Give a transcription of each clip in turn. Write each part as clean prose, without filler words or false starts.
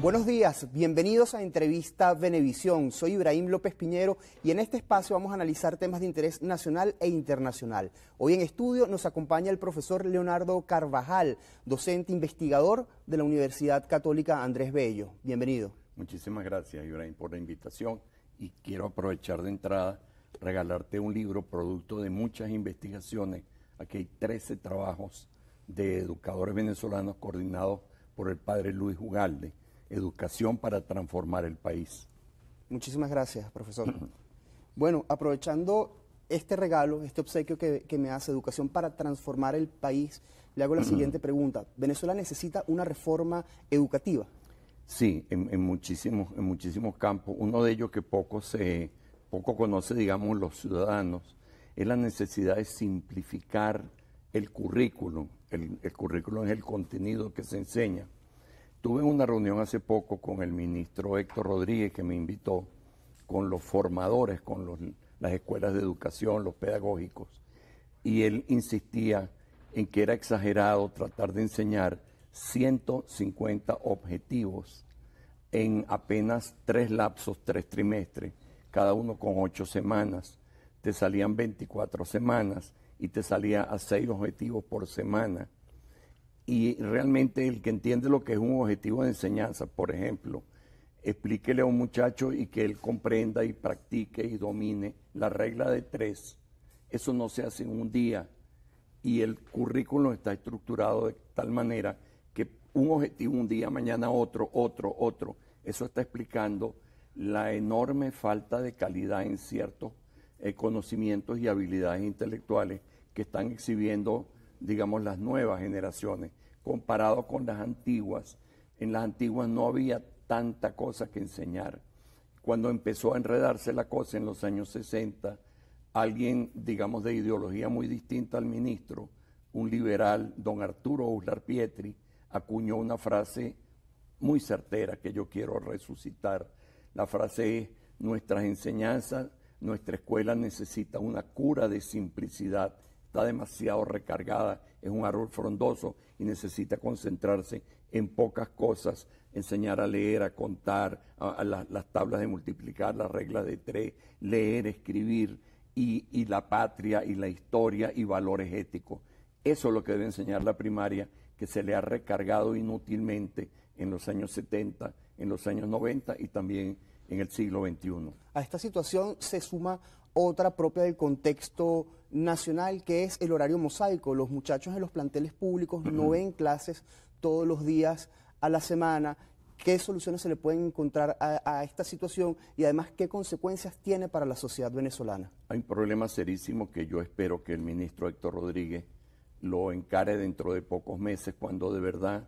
Buenos días, bienvenidos a Entrevista Venevisión. Soy Ibrahim López Piñero y en este espacio vamos a analizar temas de interés nacional e internacional. Hoy en estudio nos acompaña el profesor Leonardo Carvajal, docente investigador de la Universidad Católica Andrés Bello. Bienvenido. Muchísimas gracias, Ibrahim, por la invitación y quiero aprovechar de entrada, regalarte un libro producto de muchas investigaciones. Aquí hay 13 trabajos de educadores venezolanos coordinados por el padre Luis Ugalde. Educación para transformar el país. Muchísimas gracias, profesor. Bueno, aprovechando este regalo, este obsequio que me hace, Educación para transformar el país, le hago la siguiente pregunta. ¿Venezuela necesita una reforma educativa? Sí, en muchísimos campos. Uno de ellos que poco conoce, digamos, los ciudadanos, es la necesidad de simplificar el currículum. El currículum es el contenido que se enseña. Tuve una reunión hace poco con el ministro Héctor Rodríguez, que me invitó, con los formadores, con las escuelas de educación, los pedagógicos, y él insistía en que era exagerado tratar de enseñar 150 objetivos en apenas 3 lapsos, 3 trimestres, cada uno con 8 semanas. Te salían 24 semanas y te salía a 6 objetivos por semana. Y realmente el que entiende lo que es un objetivo de enseñanza, por ejemplo, explíquele a un muchacho y que él comprenda y practique y domine la regla de 3. Eso no se hace en un día y el currículum está estructurado de tal manera que un objetivo un día, mañana otro. Eso está explicando la enorme falta de calidad en ciertos conocimientos y habilidades intelectuales que están exhibiendo, digamos, las nuevas generaciones, comparado con las antiguas. En las antiguas no había tanta cosa que enseñar. Cuando empezó a enredarse la cosa en los años 60, alguien, digamos, de ideología muy distinta al ministro, un liberal, don Arturo Uslar Pietri, acuñó una frase muy certera que yo quiero resucitar. La frase es: nuestras enseñanzas, nuestra escuela necesita una cura de simplicidad. Está demasiado recargada, es un árbol frondoso y necesita concentrarse en pocas cosas, enseñar a leer, a contar, las tablas de multiplicar, las reglas de 3, leer, escribir y la patria y la historia y valores éticos. Eso es lo que debe enseñar la primaria, que se le ha recargado inútilmente en los años 70, en los años 90 y también en el siglo XXI. A esta situación se suma otra propia del contexto nacional, que es el horario mosaico. Los muchachos en los planteles públicos no ven clases todos los días a la semana. ¿Qué soluciones se le pueden encontrar a esta situación y además qué consecuencias tiene para la sociedad venezolana? Hay un problema serísimo que yo espero que el ministro Héctor Rodríguez lo encare dentro de pocos meses, cuando de verdad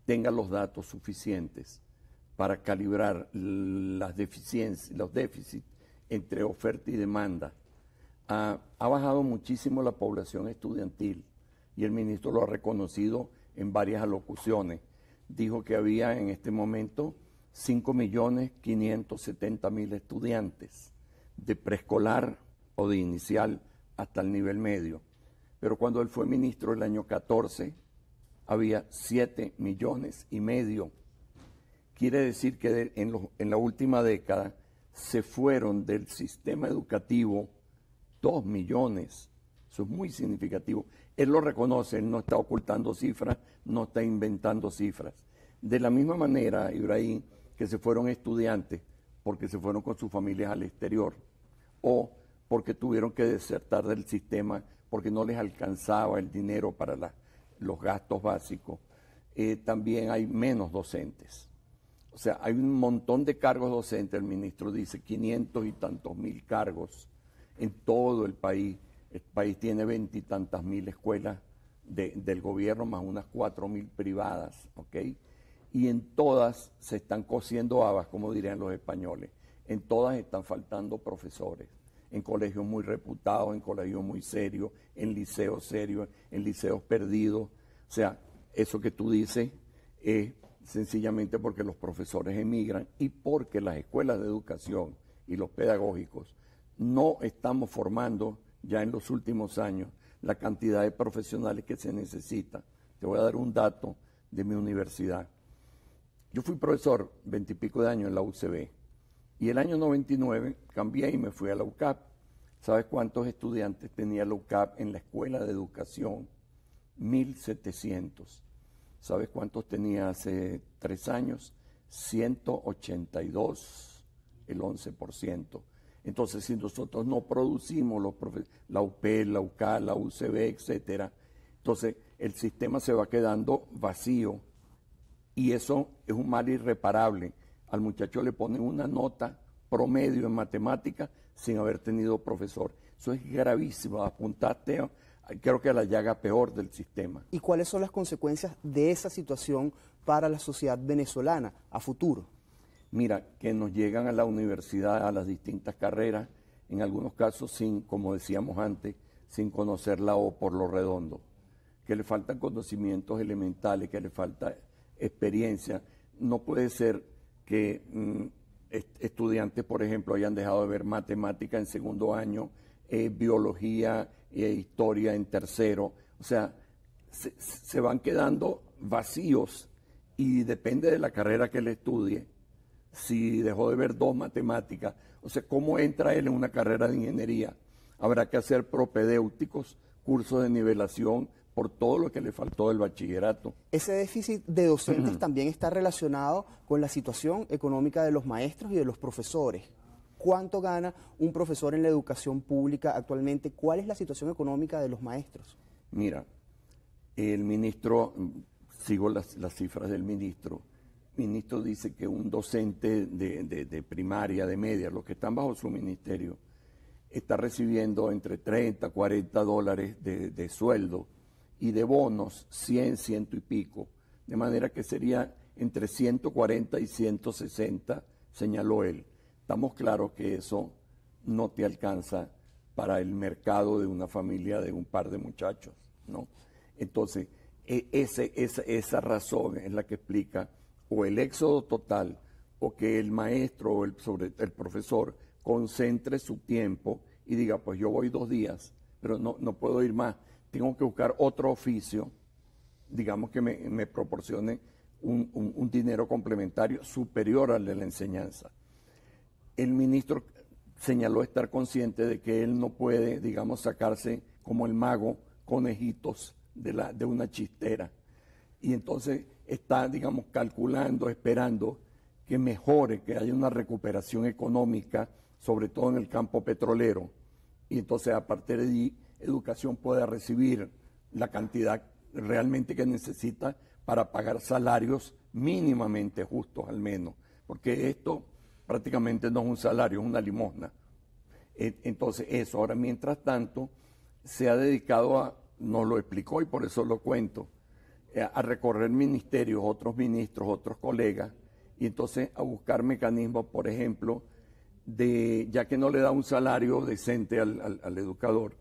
tenga los datos suficientes para calibrar las deficiencias, los déficits entre oferta y demanda. Ha bajado muchísimo la población estudiantil y el ministro lo ha reconocido en varias alocuciones. Dijo que había en este momento 5.570.000 estudiantes de preescolar o de inicial hasta el nivel medio. Pero cuando él fue ministro el año 14, había 7,5 millones. Quiere decir que en la última década se fueron del sistema educativo 2 millones. Eso es muy significativo. Él lo reconoce, él no está ocultando cifras, no está inventando cifras. De la misma manera, Ibrahim, que se fueron estudiantes porque se fueron con sus familias al exterior o porque tuvieron que desertar del sistema porque no les alcanzaba el dinero para los gastos básicos, también hay menos docentes. O sea, hay un montón de cargos docentes, el ministro dice 500 y tantos mil cargos en todo el país. El país tiene 20 y tantas mil escuelas del gobierno, más unas 4.000 privadas, ¿ok? Y en todas se están cociendo habas, como dirían los españoles. En todas están faltando profesores, en colegios muy reputados, en colegios muy serios, en liceos serios, en liceos perdidos. O sea, eso que tú dices es sencillamente porque los profesores emigran y porque las escuelas de educación y los pedagógicos no estamos formando ya en los últimos años la cantidad de profesionales que se necesita. Te voy a dar un dato de mi universidad. Yo fui profesor 20 y pico de años en la UCB y el año 99 cambié y me fui a la UCAP. ¿Sabes cuántos estudiantes tenía la UCAP en la Escuela de Educación? 1.700. ¿Sabes cuántos tenía hace 3 años? 182, el 11%. Entonces, si nosotros no producimos la UP, la UCA, la UCB, etcétera, entonces el sistema se va quedando vacío y eso es un mal irreparable. Al muchacho le ponen una nota promedio en matemáticas sin haber tenido profesor. Eso es gravísimo. Apuntaste, creo que a la llaga peor del sistema. ¿Y cuáles son las consecuencias de esa situación para la sociedad venezolana a futuro? Mira, que nos llegan a la universidad, a las distintas carreras, en algunos casos sin, como decíamos antes, sin conocer la O por lo redondo, que le faltan conocimientos elementales, que le falta experiencia. No puede ser que estudiantes, por ejemplo, hayan dejado de ver matemática en segundo año, biología e historia en tercero. O sea, se van quedando vacíos y depende de la carrera que él estudie. Si dejó de ver 2 matemáticas, o sea, ¿cómo entra él en una carrera de ingeniería? Habrá que hacer propedéuticos, cursos de nivelación, por todo lo que le faltó del bachillerato. Ese déficit de docentes también está relacionado con la situación económica de los maestros y de los profesores. ¿Cuánto gana un profesor en la educación pública actualmente? ¿Cuál es la situación económica de los maestros? Mira, el ministro, sigo las cifras del ministro. El ministro dice que un docente de primaria, de media, los que están bajo su ministerio, está recibiendo entre 30 a 40 dólares de sueldo y de bonos 100, 100 y pico, de manera que sería entre 140 y 160, señaló él. Estamos claros que eso no te alcanza para el mercado de una familia de un par de muchachos, ¿no? Entonces, esa razón es la que explica o el éxodo total o que el maestro o el profesor concentre su tiempo y diga, pues yo voy 2 días, pero no puedo ir más. Tengo que buscar otro oficio, digamos que me proporcione un dinero complementario superior al de la enseñanza. El ministro señaló estar consciente de que él no puede, digamos, sacarse como el mago conejitos de una chistera. Y entonces está, digamos, calculando, esperando que mejore, que haya una recuperación económica, sobre todo en el campo petrolero. Y entonces a partir de allí, educación pueda recibir la cantidad realmente que necesita para pagar salarios mínimamente justos al menos, porque esto prácticamente no es un salario, es una limosna. Entonces eso, ahora mientras tanto, se ha dedicado a, nos lo explicó y por eso lo cuento, a recorrer ministerios, otros ministros, otros colegas, y entonces a buscar mecanismos, por ejemplo, ya que no le da un salario decente al educador,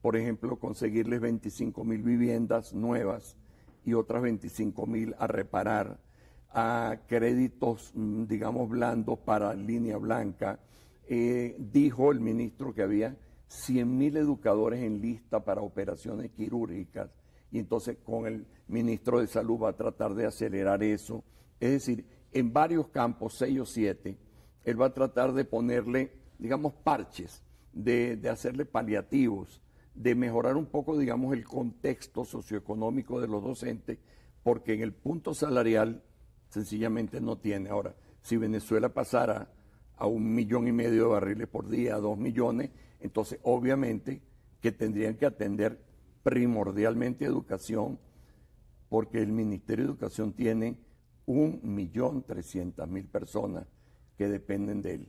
por ejemplo, conseguirles 25.000 viviendas nuevas y otras 25.000 a reparar, a créditos, digamos, blandos para línea blanca. Dijo el ministro que había 100.000 educadores en lista para operaciones quirúrgicas y entonces con el ministro de Salud va a tratar de acelerar eso. Es decir, en varios campos, 6 o 7, él va a tratar de ponerle, digamos, parches, de hacerle paliativos, de mejorar un poco, digamos, el contexto socioeconómico de los docentes, porque en el punto salarial sencillamente no tiene. Ahora, si Venezuela pasara a 1,5 millones de barriles por día, a 2 millones, entonces obviamente que tendrían que atender primordialmente educación, porque el Ministerio de Educación tiene 1.300.000 personas que dependen de él,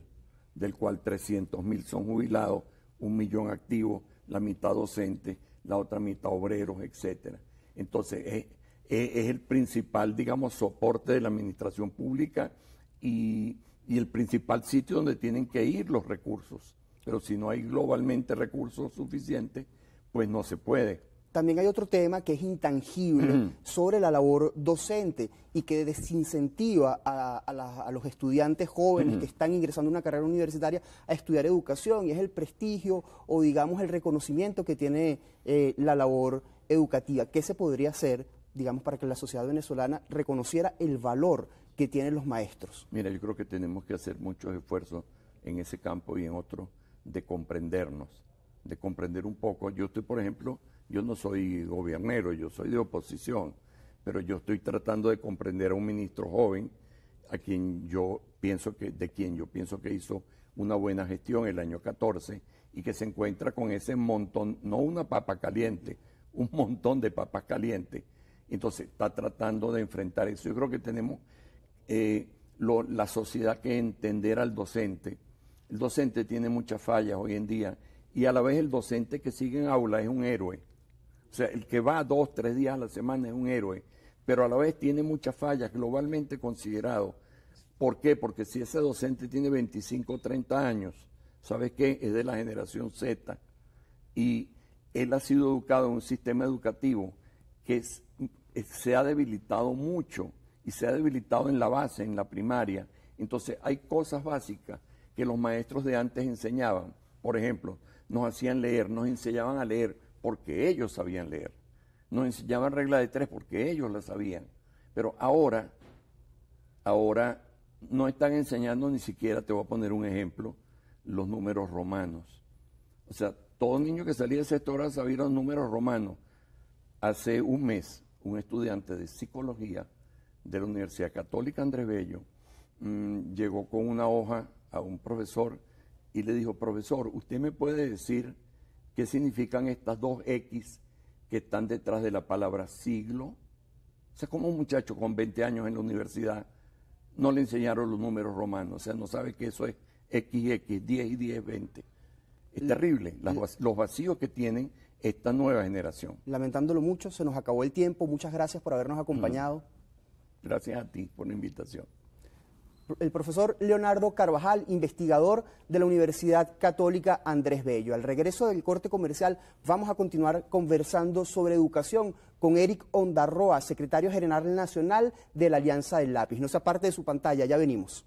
del cual 300.000 son jubilados, 1 millón activos, la mitad docente, la otra mitad obreros, etcétera. Entonces, es el principal, digamos, soporte de la administración pública y el principal sitio donde tienen que ir los recursos. Pero si no hay globalmente recursos suficientes, pues no se puede. También hay otro tema que es intangible sobre la labor docente y que desincentiva a los estudiantes jóvenes que están ingresando a una carrera universitaria a estudiar educación, y es el prestigio o, digamos, el reconocimiento que tiene la labor educativa. ¿Qué se podría hacer, digamos, para que la sociedad venezolana reconociera el valor que tienen los maestros? Mira, yo creo que tenemos que hacer muchos esfuerzos en ese campo y en otros de comprendernos, de comprender un poco. Yo estoy, por ejemplo, yo no soy gobernero, yo soy de oposición, pero yo estoy tratando de comprender a un ministro joven a quien yo pienso que hizo una buena gestión el año 14 y que se encuentra con ese montón, no una papa caliente, un montón de papas calientes. Entonces está tratando de enfrentar eso. Yo creo que tenemos la sociedad que entender al docente. El docente tiene muchas fallas hoy en día y a la vez el docente que sigue en aula es un héroe. O sea, el que va 2, 3 días a la semana es un héroe, pero a la vez tiene muchas fallas globalmente considerado. ¿Por qué? Porque si ese docente tiene 25 o 30 años, ¿sabes qué? Es de la generación Z y él ha sido educado en un sistema educativo que se ha debilitado mucho y se ha debilitado en la base, en la primaria. Entonces hay cosas básicas que los maestros de antes enseñaban. Por ejemplo, nos hacían leer, nos enseñaban a leer porque ellos sabían leer. Nos enseñaban regla de 3 porque ellos la sabían. Pero ahora no están enseñando ni siquiera, te voy a poner un ejemplo, los números romanos. O sea, todo niño que salía de sexto grado sabía los números romanos. Hace un mes, un estudiante de psicología de la Universidad Católica Andrés Bello llegó con una hoja a un profesor y le dijo: profesor, ¿usted me puede decir qué significan estas dos X que están detrás de la palabra siglo? O sea, como un muchacho con 20 años en la universidad no le enseñaron los números romanos, o sea, no sabe que eso es XX, 10 y 10, 20. Es terrible los vacíos que tienen esta nueva generación. Lamentándolo mucho, se nos acabó el tiempo. Muchas gracias por habernos acompañado. Gracias a ti por la invitación. El profesor Leonardo Carvajal, investigador de la Universidad Católica Andrés Bello. Al regreso del corte comercial vamos a continuar conversando sobre educación con Eric Ondarroa, secretario general nacional de la Alianza del Lápiz. No se aparte de su pantalla, ya venimos.